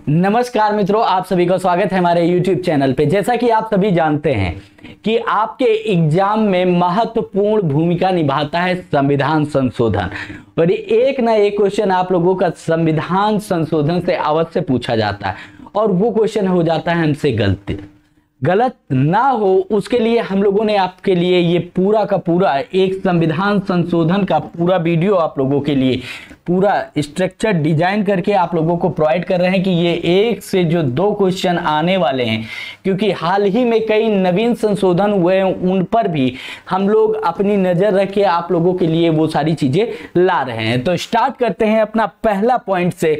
नमस्कार मित्रों, आप सभी का स्वागत है हमारे YouTube चैनल पे। जैसा कि आप सभी जानते हैं कि आपके एग्जाम में महत्वपूर्ण भूमिका निभाता है संविधान संशोधन, और एक ना एक क्वेश्चन आप लोगों का संविधान संशोधन से अवश्य पूछा जाता है, और वो क्वेश्चन हो जाता है हमसे गलत ना हो उसके लिए हम लोगों ने आपके लिए ये पूरा का पूरा एक संविधान संशोधन का पूरा वीडियो आप लोगों के लिए पूरा स्ट्रक्चर डिजाइन करके आप लोगों को प्रोवाइड कर रहे हैं कि ये एक से जो दो क्वेश्चन आने वाले हैं, क्योंकि हाल ही में कई नवीन संशोधन हुए हैं, उन पर भी हम लोग अपनी नजर रख के आप लोगों के लिए वो सारी चीजें ला रहे हैं। तो स्टार्ट करते हैं अपना पहला पॉइंट से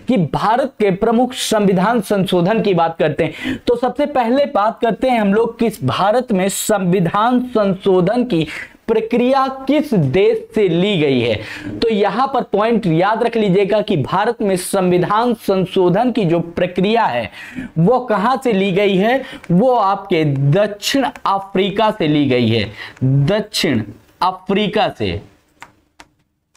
कि भारत के प्रमुख संविधान संशोधन की बात करते हैं। तो सबसे पहले बात करते हैं हम लोग किस भारत में संविधान संशोधन की प्रक्रिया किस देश से ली गई है। तो यहां पर पॉइंट याद रख लीजिएगा कि भारत में संविधान संशोधन की जो प्रक्रिया है वो कहां से ली गई है, वो आपके दक्षिण अफ्रीका से ली गई है। दक्षिण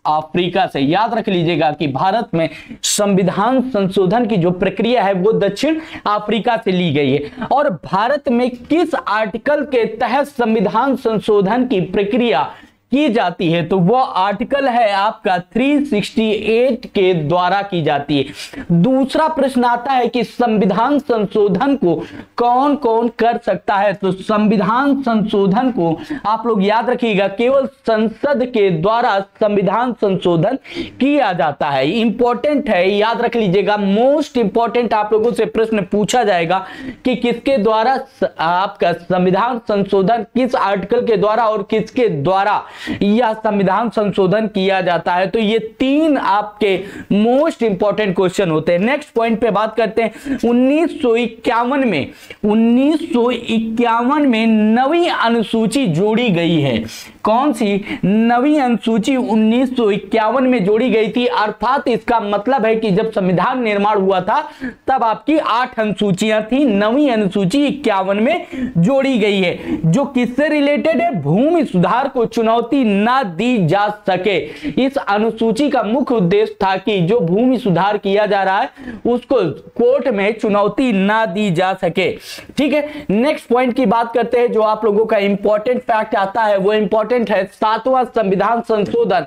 अफ्रीका से याद रख लीजिएगा कि भारत में संविधान संशोधन की जो प्रक्रिया है वो दक्षिण अफ्रीका से ली गई है। और भारत में किस आर्टिकल के तहत संविधान संशोधन की प्रक्रिया की जाती है, तो वो आर्टिकल है आपका 368 के द्वारा की जाती है। दूसरा प्रश्न आता है कि संविधान संशोधन को कौन कौन कर सकता है। तो संविधान संशोधन को आप लोग याद रखिएगा केवल संसद के द्वारा संविधान संशोधन किया जाता है। इंपॉर्टेंट है, याद रख लीजिएगा, मोस्ट इंपॉर्टेंट आप लोगों से प्रश्न पूछा जाएगा कि किसके द्वारा आपका संविधान संशोधन, किस आर्टिकल के द्वारा और किसके द्वारा यह संविधान संशोधन किया जाता है। तो ये तीन आपके मोस्ट इंपॉर्टेंट क्वेश्चन होते हैं। नेक्स्ट पॉइंट पे बात करते हैं 1951 में नवी अनुसूची जोड़ी गई है। कौन सी नवी अनुसूची 1951 में जोड़ी गई थी, अर्थात इसका मतलब है कि जब संविधान निर्माण हुआ था तब आपकी 8 अनुसूचियां थी, नवी अनुसूची 51 में जोड़ी गई है, जो किससे रिलेटेड है, भूमि सुधार को चुनौती ना दी जा सके। इस अनुसूची का मुख्य उद्देश्य था कि जो भूमि सुधार किया जा रहा है उसको कोर्ट में चुनौती ना दी जा सके। ठीक है, नेक्स्ट पॉइंट की बात करते हैं। जो आप लोगों का इंपॉर्टेंट फैक्ट आता है वो इंपॉर्टेंट है, 7वां संविधान संशोधन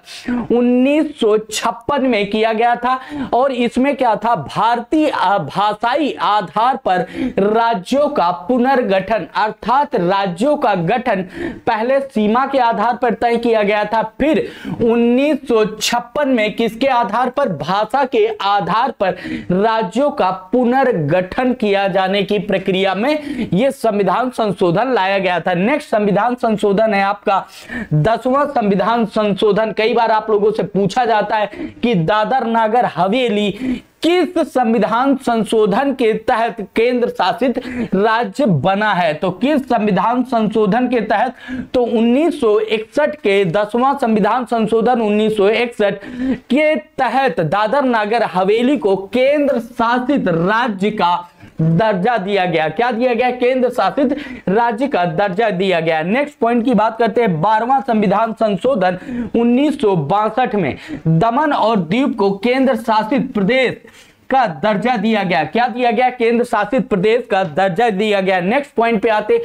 1956 में किया गया था, और इसमें क्या था, भारतीय भाषाई आधार पर राज्यों का पुनर्गठन, अर्थात राज्यों का गठन पहले सीमा के आधार पर तय किया गया था, फिर 1956 में किसके आधार पर, भाषा के आधार पर राज्यों का पुनर्गठन किया जाने की प्रक्रिया में यह संविधान संशोधन लाया गया था। नेक्स्ट संविधान संशोधन है आपका 10वां संविधान संशोधन। कई बार आप लोगों से पूछा जाता है कि दादर नगर हवेली किस संविधान संशोधन के तहत केंद्र शासित राज्य बना है। तो किस संविधान संशोधन के तहत, तो 1961 के 10वां संविधान संशोधन 1961 के तहत दादर नगर हवेली को केंद्र शासित राज्य का दर्जा दिया गया। क्या दिया गया, केंद्र शासित राज्य का दर्जा दिया गया। नेक्स्ट पॉइंट की बात करते हैं 12वां संविधान संशोधन 1962 में दमन और दीव को केंद्र शासित प्रदेश का दर्जा दिया गया। क्या दिया गया, केंद्र शासित प्रदेश का दर्जा दिया गया। नेक्स्ट पॉइंट पे आते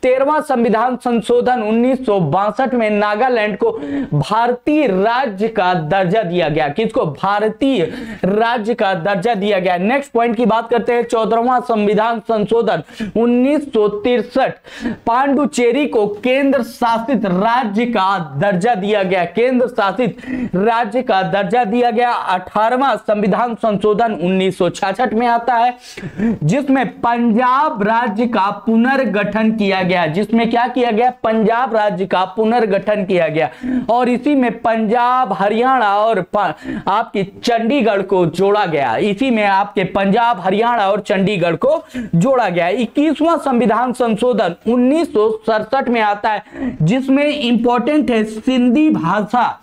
13वां संविधान संशोधन 1962 में नागालैंड को भारतीय राज्य का दर्जा दिया गया। किसको, भारतीय राज्य का दर्जा दिया गया। नेक्स्ट पॉइंट की बात करते हैं 14वां संविधान संशोधन 1963 पांडुचेरी को केंद्र शासित राज्य का दर्जा दिया गया। केंद्र शासित राज्य का दर्जा दिया गया। 18वां संविधान संशोधन 1966 में आता है, जिसमें पंजाब राज्य का पुनर्गठन किया गया। जिसमें क्या किया गया, पंजाब राज्य का पुनर्गठन किया गया, और इसी में पंजाब, हरियाणा और आपकी चंडीगढ़ को जोड़ा गया। इसी में आपके पंजाब, हरियाणा और चंडीगढ़ को जोड़ा गया। 21वां संविधान संशोधन 1967 में आता है, जिसमें इंपॉर्टेंट है सिंधी भाषा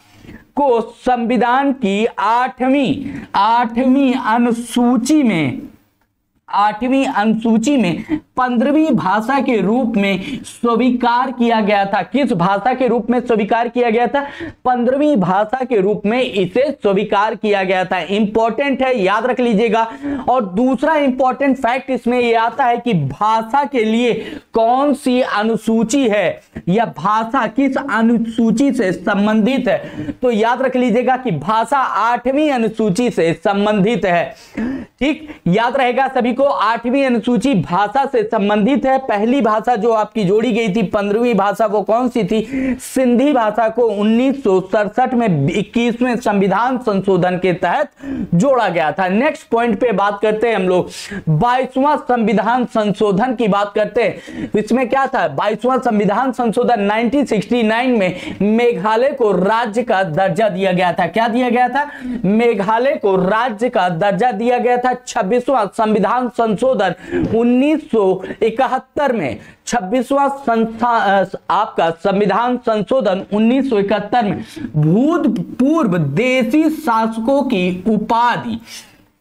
को संविधान की 8वीं अनुसूची में 15वीं भाषा के रूप में स्वीकार किया गया था? किस भाषा के रूप में स्वीकार किया गया था? 15वीं भाषा के रूप में इसे स्वीकार किया गया था। इंपॉर्टेंट है, याद रख लीजिएगा। और दूसरा इंपॉर्टेंट फैक्ट इसमें यह आता है कि भाषा के लिए कौन सी अनुसूची है या भाषा किस अनुसूची से संबंधित है? तो याद रख लीजिएगा कि भाषा 8वीं अनुसूची से संबंधित है। ठीक, याद रहेगा सभी को, 8वीं अनुसूची भाषा से संबंधित है। पहली भाषा जो आपकी जोड़ी गई थी 15वीं भाषा, वो कौन सी थी? सिंधी भाषा को 1967 में 21वें संविधान संशोधन के तहत जोड़ा गया था। नेक्स्ट पॉइंट पे बात करते हैं हम लोग, 22वां संविधान संशोधन की बात करते हैं। इसमें क्या था? 22वां संविधान संशोधन 1969 में मेघालय को राज्य का दर्जा दिया गया था। क्या दिया गया था? मेघालय को राज्य का दर्जा दिया गया था। 26वां संविधान संशोधन 1971 में, 26वां आपका संविधान संशोधन 1971 में भूतपूर्व देशी शासकों की उपाधि,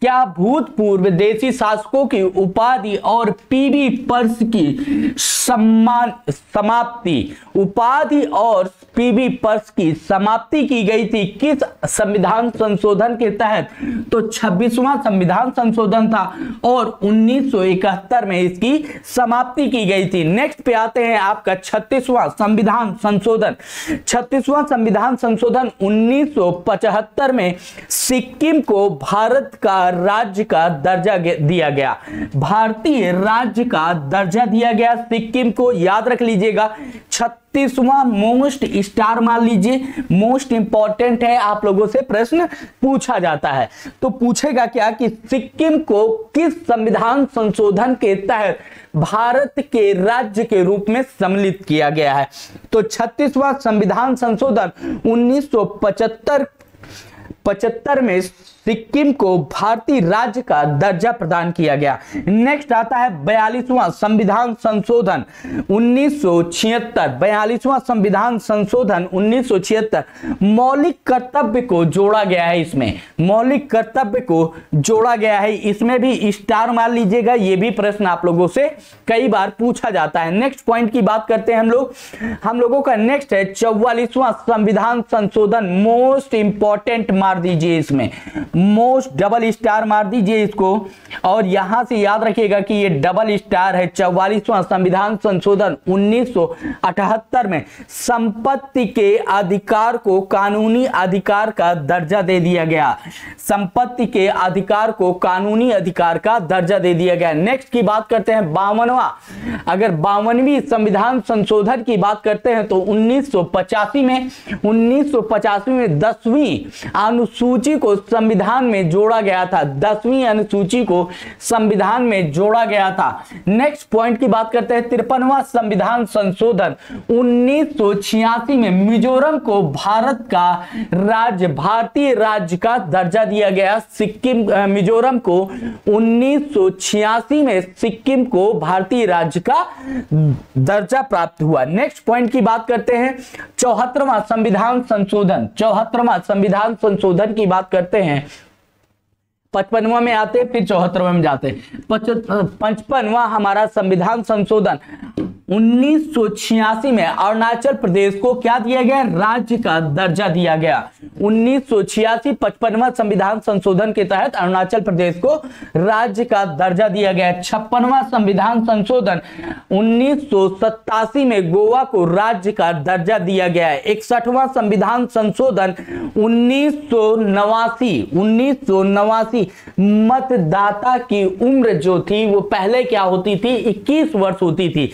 क्या भूतपूर्व देशी शासकों की उपाधि और पीवी पर्स की समाप्ति, उपाधि और पीवी पर्स की समाप्ति की गई थी? किस संविधान संशोधन के तहत? तो 26वां संविधान संशोधन था और 1971 में इसकी समाप्ति की गई थी। नेक्स्ट पे आते हैं आपका 36वां संविधान संशोधन। 36वां संविधान संशोधन 1975 में सिक्किम को भारत का राज्य का दर्जा दिया गया। भारतीय राज्य का दर्जा दिया गया सिक्किम को, याद रख लीजिएगा। 36वां मोस्ट स्टार मान लीजिए, मोस्ट इंपॉर्टेंट है, आप लोगों से प्रश्न पूछा जाता है। तो पूछेगा क्या कि सिक्किम को किस संविधान संशोधन के तहत भारत के राज्य के रूप में सम्मिलित किया गया है? तो 36वां संविधान संशोधन 1975 में सिक्किम को भारतीय राज्य का दर्जा प्रदान किया गया। नेक्स्ट आता है 42वां संविधान संशोधन 1976। 42वां संविधान संशोधन 1976 मौलिक कर्तव्य को जोड़ा गया है। इसमें मौलिक कर्तव्य को जोड़ा गया है, इसमें भी स्टार मान लीजिएगा। ये भी प्रश्न आप लोगों से कई बार पूछा जाता है। नेक्स्ट पॉइंट की बात करते हैं हम लोगों का नेक्स्ट है 44वां संविधान संशोधन। मोस्ट इंपॉर्टेंट मार दीजिए, इसमें मोस्ट डबल स्टार मार दीजिए इसको, और यहां से याद रखिएगा कि ये डबल स्टार है। 44वां संविधान संशोधन 1978 में संपत्ति के अधिकार को कानूनी अधिकार का दर्जा दे दिया गया। संपत्ति के अधिकार को कानूनी अधिकार का दर्जा दे दिया गया। नेक्स्ट की बात करते हैं 52वां। अगर 52वीं संविधान संशोधन की बात करते हैं तो 1985 में 10वीं अनुसूची को संविधान में जोड़ा गया था। 10वीं अनुसूची को संविधान में जोड़ा गया था। नेक्स्ट पॉइंट की बात करते हैं 53वां संविधान संशोधन 1986 में मिजोरम को भारत का राज्य, भारतीय राज्य का दर्जा दिया गया। सिक्किम, मिजोरम को 1986 में सिक्किम को भारतीय राज्य का दर्जा प्राप्त हुआ। नेक्स्ट पॉइंट की बात करते हैं 74वां संविधान संशोधन। 74वां संविधान संशोधन की बात करते हैं। 55वां में आते फिर 74वां में जाते। 55वां हमारा संविधान संशोधन 1986 में अरुणाचल प्रदेश को क्या दिया गया? राज्य का दर्जा दिया गया। 1986 55वां संविधान संशोधन के तहत अरुणाचल प्रदेश को राज्य का दर्जा दिया गया। 56वां संविधान संशोधन 1987 में गोवा को राज्य का दर्जा दिया गया है। 61वां संविधान संशोधन 1989 मतदाता की उम्र जो थी वो पहले क्या होती थी? 21 वर्ष होती थी,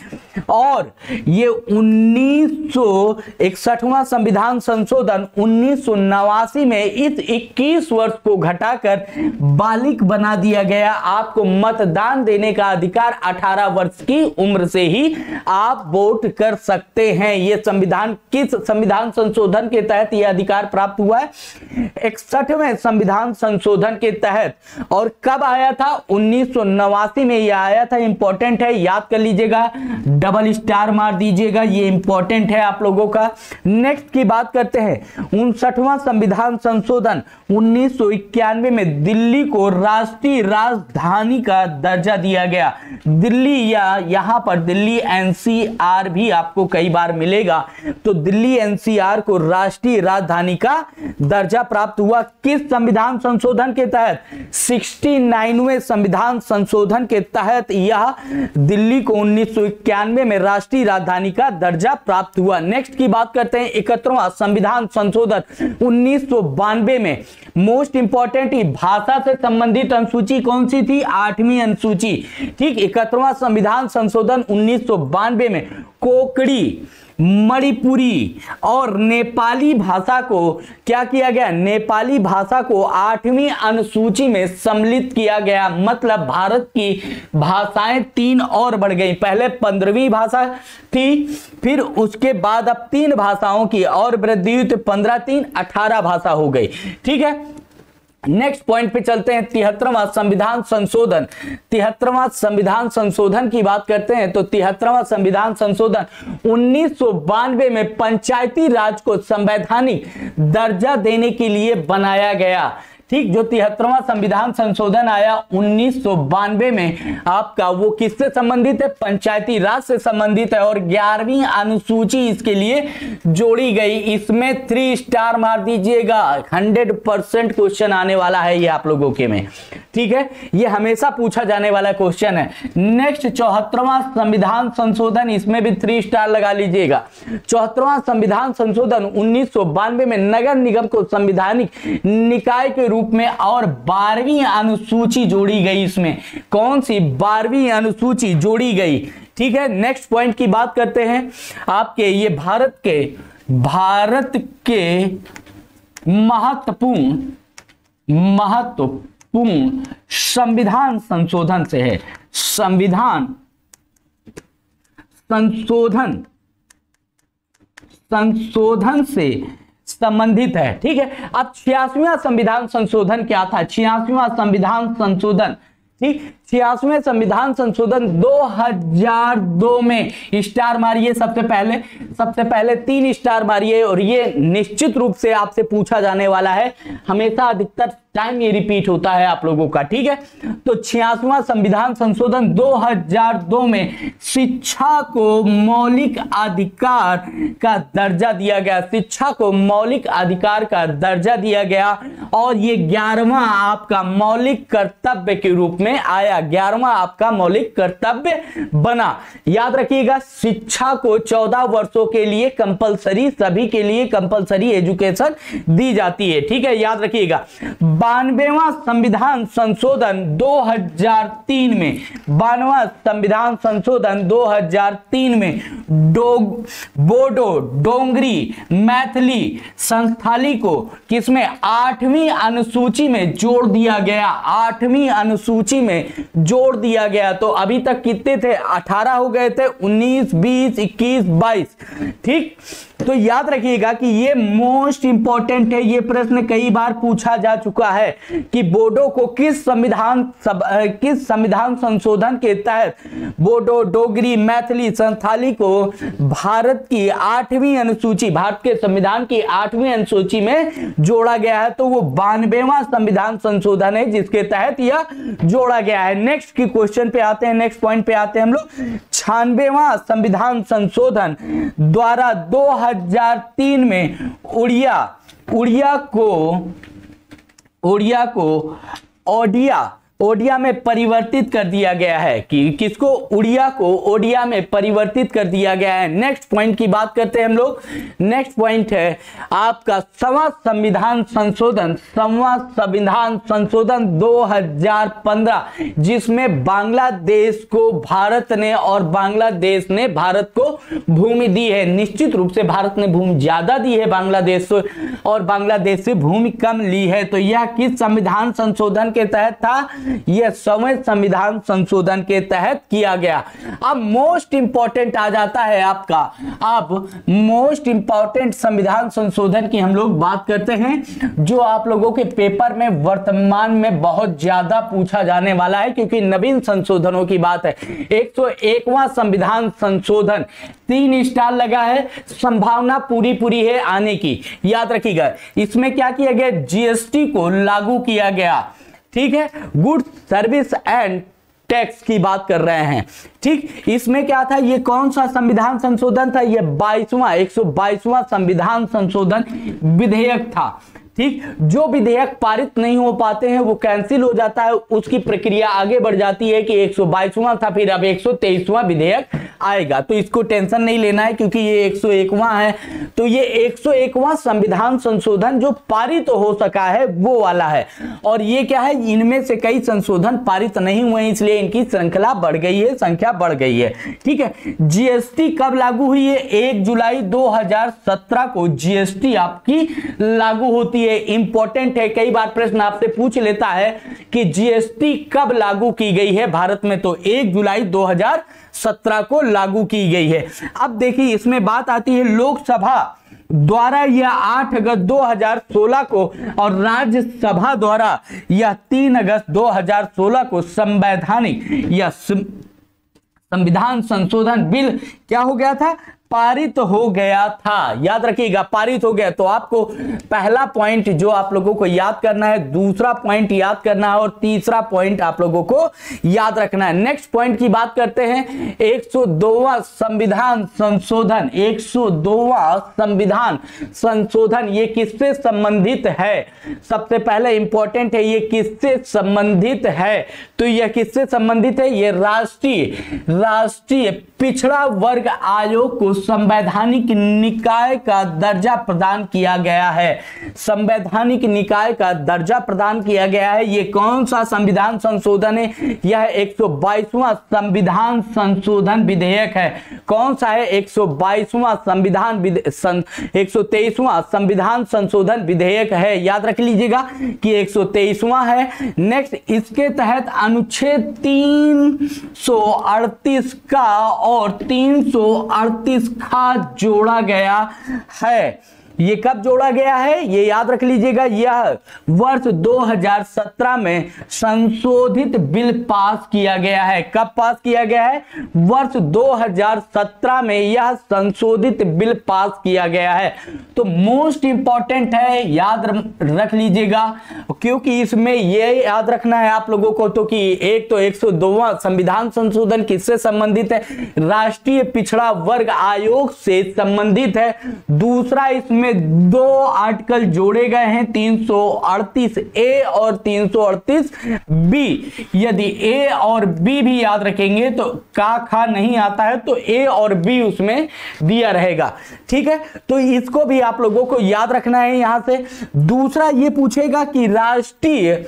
और ये 1961वां संविधान संशोधन 1989 में इस 21 वर्ष को घटाकर बालिग बना दिया गया। आपको मतदान देने का अधिकार 18 वर्ष की उम्र से ही आप वोट कर सकते हैं। ये संविधान किस संविधान संशोधन के तहत यह अधिकार प्राप्त हुआ है? 61वें संविधान संशोधन के तहत। और कब आया था? 1989 में यह आया था। इंपॉर्टेंट है, याद कर लीजिएगा, डबल स्टार मार दीजिएगा, ये इंपॉर्टेंट है आप लोगों का। नेक्स्ट की बात करते हैं 59वां संविधान संशोधन 1991 में दिल्ली को राष्ट्रीय राजधानी का दर्जा दिया गया। दिल्ली, या यहां पर दिल्ली एनसीआर भी आपको कई बार मिलेगा, तो दिल्ली एनसीआर को राष्ट्रीय राजधानी का दर्जा प्राप्त हुआ किस संविधान संशोधन के तहत? 69वें संविधान संशोधन के तहत यह दिल्ली को 1991 में राष्ट्रीय राजधानी का दर्जा प्राप्त हुआ। नेक्स्ट की बात करते हैं 71वां संविधान संशोधन 1992 में। मोस्ट इंपॉर्टेंट भाषा से संबंधित अनुसूची कौन सी थी? 8वीं अनुसूची। ठीक, 71वां संविधान संशोधन 1992 में कोंकणी, मणिपुरी और नेपाली भाषा को क्या किया गया? नेपाली भाषा को 8वीं अनुसूची में सम्मिलित किया गया। मतलब भारत की भाषाएं 3 और बढ़ गई। पहले 15वीं भाषा थी, फिर उसके बाद अब 3 भाषाओं की और वृद्धि हुई, तो 15 3 18 भाषा हो गई। ठीक है, नेक्स्ट पॉइंट पे चलते हैं। 73वां संविधान संशोधन। 73वां संविधान संशोधन की बात करते हैं तो 73वां संविधान संशोधन 1992 में पंचायती राज को संवैधानिक दर्जा देने के लिए बनाया गया। ठीक, जो 73वां संविधान संशोधन आया 1992 में आपका, वो किससे संबंधित है? पंचायती राज से संबंधित है, और 11वीं अनुसूची इसके लिए जोड़ी गई। इसमें 3 स्टार मार दीजिएगा, 100% क्वेश्चन आने वाला है ये आप लोगों के में। ठीक है, ये हमेशा पूछा जाने वाला क्वेश्चन है। नेक्स्ट 74वां संविधान संशोधन, इसमें भी 3 स्टार लगा लीजिएगा। 74वां संविधान संशोधन 1992 में नगर निगम को संवैधानिक निकाय के रूप में और 12वीं अनुसूची जोड़ी गई। इसमें कौन सी? 12वीं अनुसूची जोड़ी गई। ठीक है, नेक्स्ट पॉइंट की बात करते हैं आपके, ये भारत के महत्वपूर्ण संविधान संशोधन से है। संविधान संशोधन से संबंधित है। ठीक है, अब 86वां संविधान संशोधन क्या था? 86वां संविधान संशोधन, ठीक, 86वें संविधान संशोधन 2002 में स्टार मारिए। सबसे पहले 3 स्टार मारिए, और ये निश्चित रूप से आपसे पूछा जाने वाला है। हमेशा अधिकतर टाइम ये रिपीट होता है आप लोगों का। ठीक है, तो 86वां संविधान संशोधन 2002 में शिक्षा को मौलिक अधिकार का दर्जा दिया गया। शिक्षा को मौलिक अधिकार का दर्जा दिया गया, और ये 11वां आपका मौलिक कर्तव्य के रूप में आया। 11वां आपका मौलिक कर्तव्य बना। याद रखिएगा, शिक्षा को 14 वर्षों के लिए कंपलसरी, सभी के लिए कंपलसरी एजुकेशन दी जाती है। ठीक है, याद रखिएगा। 92वां संविधान संशोधन 2003 में, 92वां संविधान संशोधन 2003 में बोडो, डोंगरी, मैथिली, संथाली को किसमें? 8वीं अनुसूची में जोड़ दिया गया। 8वीं अनुसूची में जोड़ दिया गया। तो अभी तक कितने थे? 18 हो गए थे, 19, 20, 21, 22। ठीक, तो याद रखिएगा कि ये मोस्ट इंपॉर्टेंट है। ये प्रश्न कई बार पूछा जा चुका है कि बोडो को किस संविधान संशोधन के तहत बोडो, डोगरी, मैथिली, संथाली को भारत की 8वीं अनुसूची, भारत के संविधान की 8वीं अनुसूची में जोड़ा गया है। तो वो 92वां संविधान संशोधन है जिसके तहत यह जोड़ा गया है। नेक्स्ट की क्वेश्चन पे आते हैं, नेक्स्ट पॉइंट पे आते हैं हम लोग। 96वां संविधान संशोधन द्वारा 2003 में उड़िया को ओडिया में परिवर्तित कर दिया गया है। कि किसको? उड़िया को ओडिया में परिवर्तित कर दिया गया है। नेक्स्ट पॉइंट की बात करते हैं हम लोग। नेक्स्ट पॉइंट है आपका 6वां संविधान संशोधन 2015, जिसमें बांग्लादेश को भारत ने और बांग्लादेश ने भारत को भूमि दी है। निश्चित रूप से भारत ने भूमि ज्यादा दी है बांग्लादेश से, और बांग्लादेश से भूमि कम ली है। तो यह किस संविधान संशोधन के तहत था? यह 100वें संविधान संशोधन के तहत किया गया। अब मोस्ट इंपॉर्टेंट आ जाता है आपका, अब मोस्ट इंपॉर्टेंट संविधान संशोधन की हम लोग बात करते हैं, जो आप लोगों के पेपर में वर्तमान में बहुत ज्यादा पूछा जाने वाला है, क्योंकि नवीन संशोधनों की बात है। 101वां संविधान संशोधन 3 स्टार लगा है, संभावना पूरी पूरी है आने की। याद रखिएगा, इसमें क्या किया गया, जीएसटी को लागू किया गया। ठीक है, गुड्स सर्विस एंड टैक्स की बात कर रहे हैं। ठीक, इसमें क्या था, ये कौन सा संविधान संशोधन था, ये 122वां संविधान संशोधन विधेयक था। ठीक, जो विधेयक पारित नहीं हो पाते हैं वो कैंसिल हो जाता है, उसकी प्रक्रिया आगे बढ़ जाती है कि 122वां था, फिर अब 123वां विधेयक आएगा। तो इसको टेंशन नहीं लेना है, क्योंकि ये 101वां है। तो ये 101वां संविधान संशोधन जो पारित हो सका है वो वाला है। और ये क्या है, इनमें से कई संशोधन पारित नहीं हुए, इसलिए इनकी श्रृंखला बढ़ गई है, संख्या बढ़ गई है। ठीक है, जीएसटी कब लागू हुई है, 1 जुलाई 2017 को जीएसटी आपकी लागू होती है। इंपॉर्टेंट है, कई बार प्रश्न आपसे पूछ लेता है कि जीएसटी कब लागू की गई है भारत में, तो 1 जुलाई 2017 को लागू की गई है। अब देखिए, इसमें बात आती है लोकसभा द्वारा यह 8 अगस्त 2016 को और राज्यसभा द्वारा यह 3 अगस्त 2016 को संवैधानिक या संविधान संशोधन बिल क्या हो गया था, पारित हो गया था। याद रखिएगा, पारित हो गया। तो आपको पहला पॉइंट जो आप लोगों को याद करना है, दूसरा पॉइंट याद करना है और तीसरा पॉइंट आप लोगों को याद रखना है। नेक्स्ट पॉइंट की बात करते हैं, 102वां संविधान संशोधन। 102वां संविधान संशोधन ये किससे संबंधित है, सबसे पहले इंपॉर्टेंट है, ये किससे संबंधित है, तो यह किससे संबंधित है, ये राष्ट्रीय पिछड़ा वर्ग आयोग को संवैधानिक निकाय का दर्जा प्रदान किया गया है। संवैधानिक निकाय का दर्जा प्रदान किया गया है। ये कौन सा संविधान संशोधन है, यह 122वां संविधान संशोधन विधेयक है। कौन सा है, 122वां संविधान 123वां संविधान संशोधन विधेयक है। याद रख लीजिएगा कि 123वां है। नेक्स्ट, इसके तहत अनुच्छेद 338 का और 338 का जोड़ा गया है। ये कब जोड़ा गया है, ये याद रख लीजिएगा, यह वर्ष 2017 में संशोधित बिल पास किया गया है। कब पास किया गया है, वर्ष 2017 में यह संशोधित बिल पास किया गया है। तो मोस्ट इंपॉर्टेंट है, याद रख लीजिएगा, क्योंकि इसमें यह याद रखना है आप लोगों को तो कि एक तो 102वां संविधान संशोधन किससे संबंधित है, राष्ट्रीय पिछड़ा वर्ग आयोग से संबंधित है। दूसरा, इसमें 2 आर्टिकल जोड़े गए हैं, 338 ए और 338 बी। यदि ए और बी भी याद रखेंगे तो का खा नहीं आता है, तो ए और बी उसमें दिया रहेगा। ठीक है, तो इसको भी आप लोगों को याद रखना है। यहां से दूसरा ये पूछेगा कि राष्ट्रीय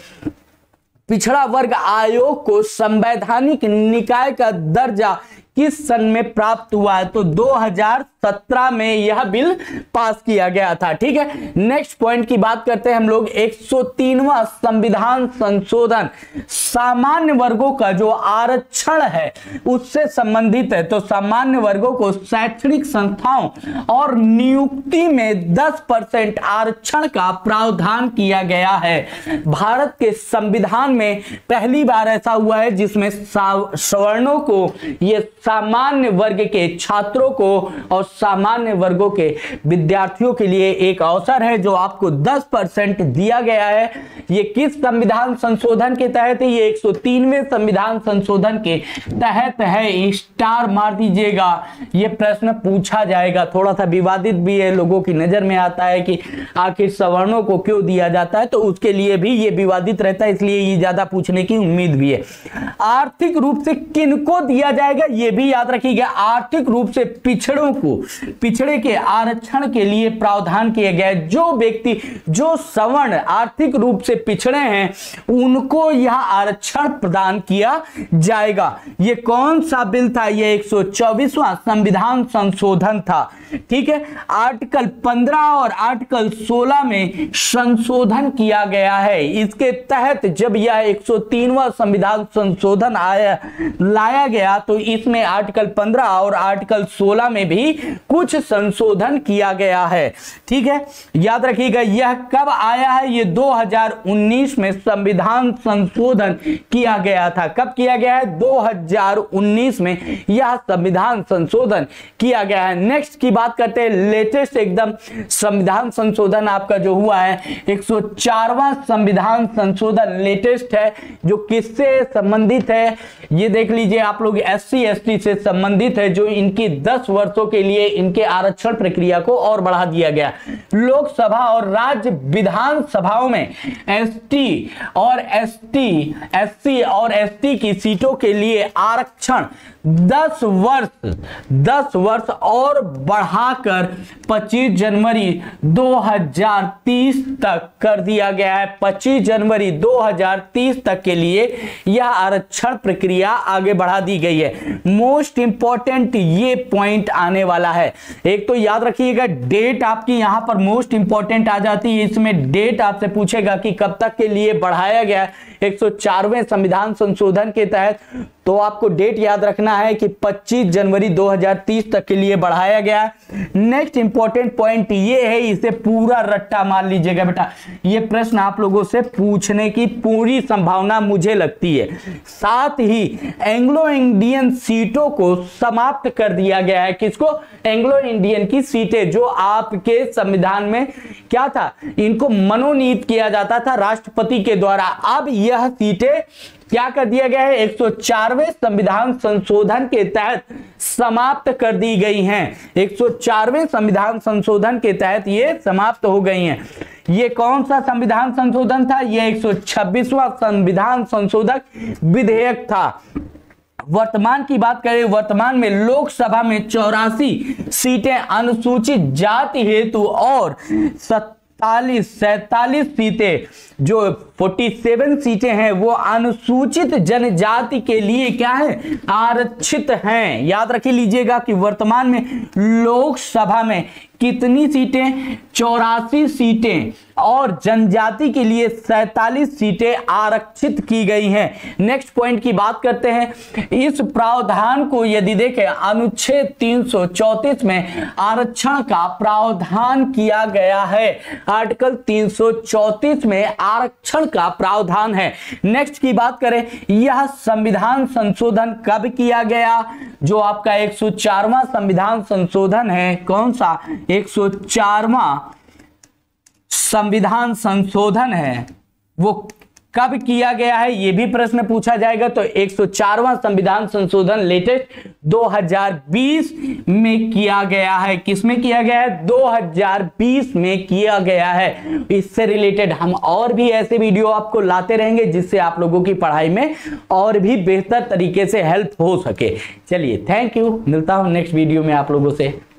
पिछड़ा वर्ग आयोग को संवैधानिक निकाय का दर्जा किस सन में प्राप्त हुआ है, तो 2017 में यह बिल पास किया गया था। ठीक है, नेक्स्ट पॉइंट की बात करते हैं हम लोग, 103वां संविधान संशोधन सामान्य वर्गों का जो आरक्षण है उससे संबंधित है। तो सामान्य वर्गों को शैक्षणिक संस्थाओं और नियुक्ति में 10% आरक्षण का प्रावधान किया गया है। भारत के संविधान में पहली बार ऐसा हुआ है जिसमें सवर्णों को, ये सामान्य वर्ग के छात्रों को और सामान्य वर्गों के विद्यार्थियों के लिए एक अवसर है जो आपको 10% दिया गया है। ये किस संविधान संशोधन के तहत है, ये 103वें संविधान संशोधन के तहत है। स्टार मार दीजिएगा, ये प्रश्न पूछा जाएगा, थोड़ा सा विवादित भी है, लोगों की नजर में आता है कि आखिर सवर्णों को क्यों दिया जाता है, तो उसके लिए भी ये विवादित रहता है, इसलिए ये ज्यादा पूछने की उम्मीद भी है। आर्थिक रूप से किनको दिया जाएगा ये भी याद रखिएगा, आर्थिक रूप से पिछड़े के आरक्षण के लिए प्रावधान किए गए। जो व्यक्ति, जो सवर्ण आर्थिक रूप से पिछड़े हैं, उनको यह आरक्षण प्रदान किया जाएगा। ये कौन सा बिल था? ये 124वां संविधान संशोधन था। ठीक है, आर्टिकल 15 और आर्टिकल 16 में संशोधन किया गया है। इसके तहत जब यह 103वां संविधान संशोधन लाया गया तो इसमें आर्टिकल 15 और आर्टिकल 16 में भी कुछ संशोधन किया गया है। ठीक है, याद रखिएगा। यह कब आया है? ये 2019 में संविधान संशोधन किया गया था। कब किया गया है? 2019 में यह संविधान संशोधन किया गया है। नेक्स्ट की बात करते हैं, लेटेस्ट एकदम संविधान संशोधन आपका जो हुआ है 104वां संविधान संशोधन लेटेस्ट है। जो किससे संबंधित है ये देख लीजिए आप लोग, SC ST से संबंधित है। जो इनकी 10 वर्षों के लिए इनके आरक्षण प्रक्रिया को और बढ़ा दिया गया। लोकसभा और राज्य विधान सभाओं में ST और ST, SC और ST की सीटों के लिए आरक्षण 10 वर्ष और बढ़ाकर 25 जनवरी 2030 तक कर दिया गया है। 25 जनवरी 2030 तक के लिए यह आरक्षण प्रक्रिया आगे बढ़ा दी गई है। मोस्ट इंपॉर्टेंट ये पॉइंट आने वाला है। एक तो याद रखिएगा, डेट आपकी यहां पर मोस्ट इंपॉर्टेंट आ जाती है। इसमें डेट आपसे पूछेगा कि कब तक के लिए बढ़ाया गया 104वें संविधान संशोधन के तहत, तो आपको डेट याद रखना है कि 25 जनवरी 2030 तक के लिए बढ़ाया गया। नेक्स्ट इंपॉर्टेंट पॉइंट ये है, इसे पूरा रट्टा मार लीजिएगा बेटा, ये प्रश्न आप लोगों से पूछने की पूरी संभावना मुझे लगती है। साथ ही एंग्लो इंडियन सीटों को समाप्त कर दिया गया है। किसको? एंग्लो इंडियन की सीटें, जो आपके संविधान में क्या था, इनको मनोनीत किया जाता था राष्ट्रपति के द्वारा। अब यह सीटें क्या कर दिया गया है? 104वें संविधान संशोधन के तहत समाप्त कर दी गई हैं। 104वें संविधान संशोधन के तहत ये समाप्त हो गई हैं। ये कौन सा संविधान संशोधन था? ये 126वां संविधान संशोधक विधेयक था। वर्तमान की बात करें, वर्तमान में लोकसभा में 84 सीटें अनुसूचित जाति हेतु और 47 सीटें, जो 47 सीटें हैं वो अनुसूचित जनजाति के लिए क्या है? आरक्षित हैं। याद रख लीजिएगा कि वर्तमान में लोकसभा में कितनी सीटें? 84 सीटें और जनजाति के लिए 47 सीटें आरक्षित की गई हैं। नेक्स्ट पॉइंट की बात करते हैं। इस प्रावधान को यदि देखें, अनुच्छेद 334 में आरक्षण का प्रावधान किया गया है। आर्टिकल 334 में आरक्षण का प्रावधान है। नेक्स्ट की बात करें, यह संविधान संशोधन कब किया गया? जो आपका 104वां संविधान संशोधन है, कौन सा? 104वां संविधान संशोधन है, वो कब किया गया है? ये भी प्रश्न पूछा जाएगा। तो 104वां संविधान संशोधन लेटेस्ट 2020 में किया गया है। किसमें किया गया है? 2020 में किया गया है। इससे रिलेटेड हम और भी ऐसे वीडियो आपको लाते रहेंगे जिससे आप लोगों की पढ़ाई में और भी बेहतर तरीके से हेल्प हो सके। चलिए, थैंक यू, मिलता हूं नेक्स्ट वीडियो में आप लोगों से।